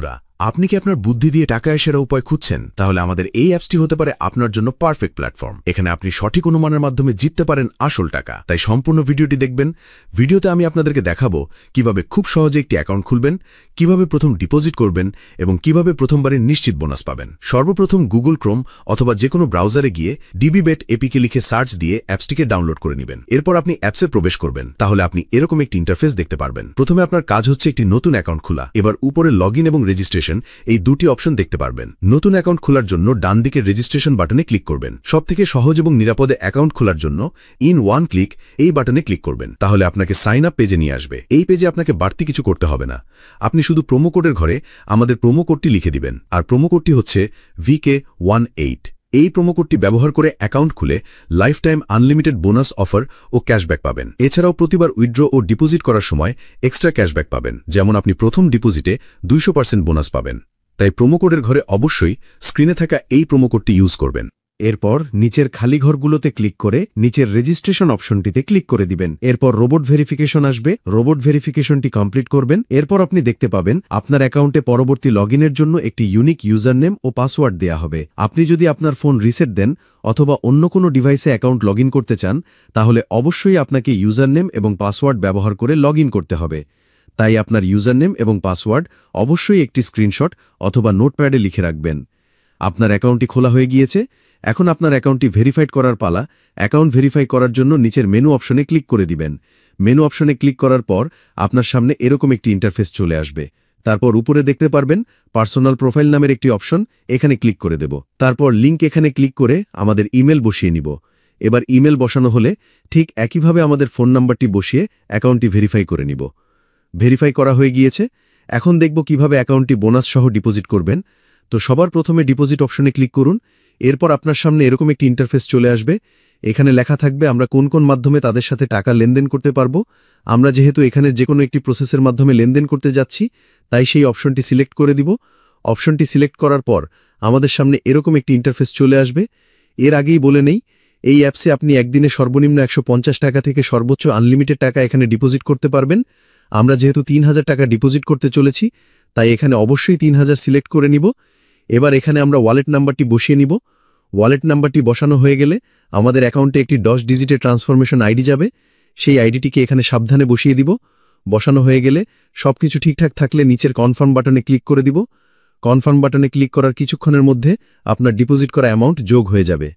বন্ধুরা, আপনি কি আপনার বুদ্ধি দিয়ে টাকা আসার উপায় খুঁজছেন? তাহলে আমাদের এই অ্যাপসটি হতে পারে আপনার জন্য পারফেক্ট প্ল্যাটফর্ম। এখানে আপনি সঠিক অনুমানের মাধ্যমে জিততে পারেন আসল টাকা। তাই সম্পূর্ণ ভিডিওটি দেখবেন। ভিডিওতে আমি আপনাদেরকে দেখাবো কিভাবে খুব সহজে একটি অ্যাকাউন্ট খুলবেন, কিভাবে প্রথম ডিপোজিট করবেন এবং কিভাবে প্রথমবারে নিশ্চিত বোনাস পাবেন। সর্বপ্রথম গুগল ক্রোম অথবা যে কোনো ব্রাউজারে গিয়ে ডিবিবেট এপিকে লিখে সার্চ দিয়ে অ্যাপসটিকে ডাউনলোড করে নেবেন। এরপর আপনি অ্যাপসে প্রবেশ করবেন। তাহলে আপনি এরকম একটি ইন্টারফেস দেখতে পারবেন। প্রথমে আপনার কাজ হচ্ছে একটি নতুন অ্যাকাউন্ট খোলা। এবার উপরে লগইন এবং রেজিস্ট্রেশন এই দুটি অপশন দেখতে পারবেন। নতুন অ্যাকাউন্ট খোলার জন্য ডান দিকের রেজিস্ট্রেশন বাটনে ক্লিক করবেন। সবথেকে সহজ এবং নিরাপদে অ্যাকাউন্ট খোলার জন্য ইন ওয়ান ক্লিক এই বাটনে ক্লিক করবেন। তাহলে আপনাকে সাইন আপ পেজে নিয়ে আসবে। এই পেজে আপনাকে বাড়তি কিছু করতে হবে না। আপনি শুধু প্রোমো কোডের ঘরে আমাদের প্রোমো কোডটি লিখে দিবেন। আর প্রোমো কোডটি হচ্ছে VK18। এই প্রোমো কোডটি ব্যবহার করে অ্যাকাউন্ট খুলে life time unlimited bonus offer ও ক্যাশব্যাক পাবেন। এছাড়াও প্রতিবার উইথড্র ও ডিপোজিট করার সময় এক্সট্রা ক্যাশব্যাক পাবেন। যেমন আপনি প্রথম ডিপোজিটে 200% বোনাস পাবেন। তাই প্রোমো কোডের ঘরে অবশ্যই স্ক্রিনে থাকা এই প্রোমো কোডটি ইউজ করবেন। এরপর নিচের খালি ঘরগুলোতে ক্লিক করে নিচের রেজিস্ট্রেশন অপশনটিতে ক্লিক করে দিবেন। এরপর রোবট ভেরিফিকেশন আসবে। রোবট ভেরিফিকেশনটি কমপ্লিট করবেন। এরপর আপনি দেখতে পাবেন আপনার অ্যাকাউন্টে পরবর্তী লগইনের জন্য একটি ইউনিক ইউজার নেম ও পাসওয়ার্ড দেয়া হবে। আপনি যদি আপনার ফোন রিসেট দেন অথবা অন্য কোনো ডিভাইসে অ্যাকাউন্ট লগইন করতে চান, তাহলে অবশ্যই আপনাকে ইউজার নেম এবং পাসওয়ার্ড ব্যবহার করে লগইন করতে হবে। তাই আপনার ইউজার নেম এবং পাসওয়ার্ড অবশ্যই একটি স্ক্রিনশট অথবা নোটপ্যাডে লিখে রাখবেন। আপনার অ্যাকাউন্টটি খোলা হয়ে গিয়েছে। এখন আপনার অ্যাকাউন্টটি ভেরিফাইড করার পালা। অ্যাকাউন্ট ভেরিফাই করার জন্য নিচের মেনু অপশনে ক্লিক করে দিবেন। মেনু অপশনে ক্লিক করার পর আপনার সামনে এরকম একটি ইন্টারফেস চলে আসবে। তারপর উপরে দেখতে পারবেন পার্সোনাল প্রোফাইল নামের একটি অপশন, এখানে ক্লিক করে দেব। তারপর লিঙ্ক এখানে ক্লিক করে আমাদের ইমেল বসিয়ে নিব। এবার ইমেল বসানো হলে ঠিক একইভাবে আমাদের ফোন নাম্বারটি বসিয়ে অ্যাকাউন্টটি ভেরিফাই করে নিব। ভেরিফাই করা হয়ে গিয়েছে। এখন দেখব কিভাবে অ্যাকাউন্টটি বোনাস সহ ডিপোজিট করবেন। তো সবার প্রথমে ডিপোজিট অপশনে ক্লিক করুন। এরপর আপনার সামনে এরকম একটি ইন্টারফেস চলে আসবে। এখানে লেখা থাকবে আমরা কোন কোন মাধ্যমে তাদের সাথে টাকা লেনদেন করতে পারবো। আমরা যেহেতু এখানে যে কোনো একটি প্রসেসের মাধ্যমে লেনদেন করতে যাচ্ছি, তাই সেই অপশনটি সিলেক্ট করে দিব। অপশনটি সিলেক্ট করার পর আমাদের সামনে এরকম একটি ইন্টারফেস চলে আসবে। এর আগেই বলে নেই, এই অ্যাপসে আপনি একদিনে সর্বনিম্ন 150 টাকা থেকে সর্বোচ্চ আনলিমিটেড টাকা এখানে ডিপোজিট করতে পারবেন। আমরা যেহেতু 3000 টাকা ডিপোজিট করতে চলেছি, তাই এখানে অবশ্যই 3000 সিলেক্ট করে নিব। এবার এখানে আমরা ওয়ালেট নাম্বারটি বসিয়ে নিব। ওয়ালেট নাম্বারটি বসানো হয়ে গেলে আমাদের অ্যাকাউন্টে একটি 10 ডিজিটের ট্রান্সফরমেশন আইডি যাবে। সেই আইডিটিকে এখানে সাবধানে বসিয়ে দিব। বসানো হয়ে গেলে সবকিছু ঠিকঠাক থাকলে নিচের কনফার্ম বাটনে ক্লিক করে দিব। কনফার্ম বাটনে ক্লিক করার কিছুক্ষণের মধ্যে আপনার ডিপোজিট করা অ্যামাউন্ট যোগ হয়ে যাবে।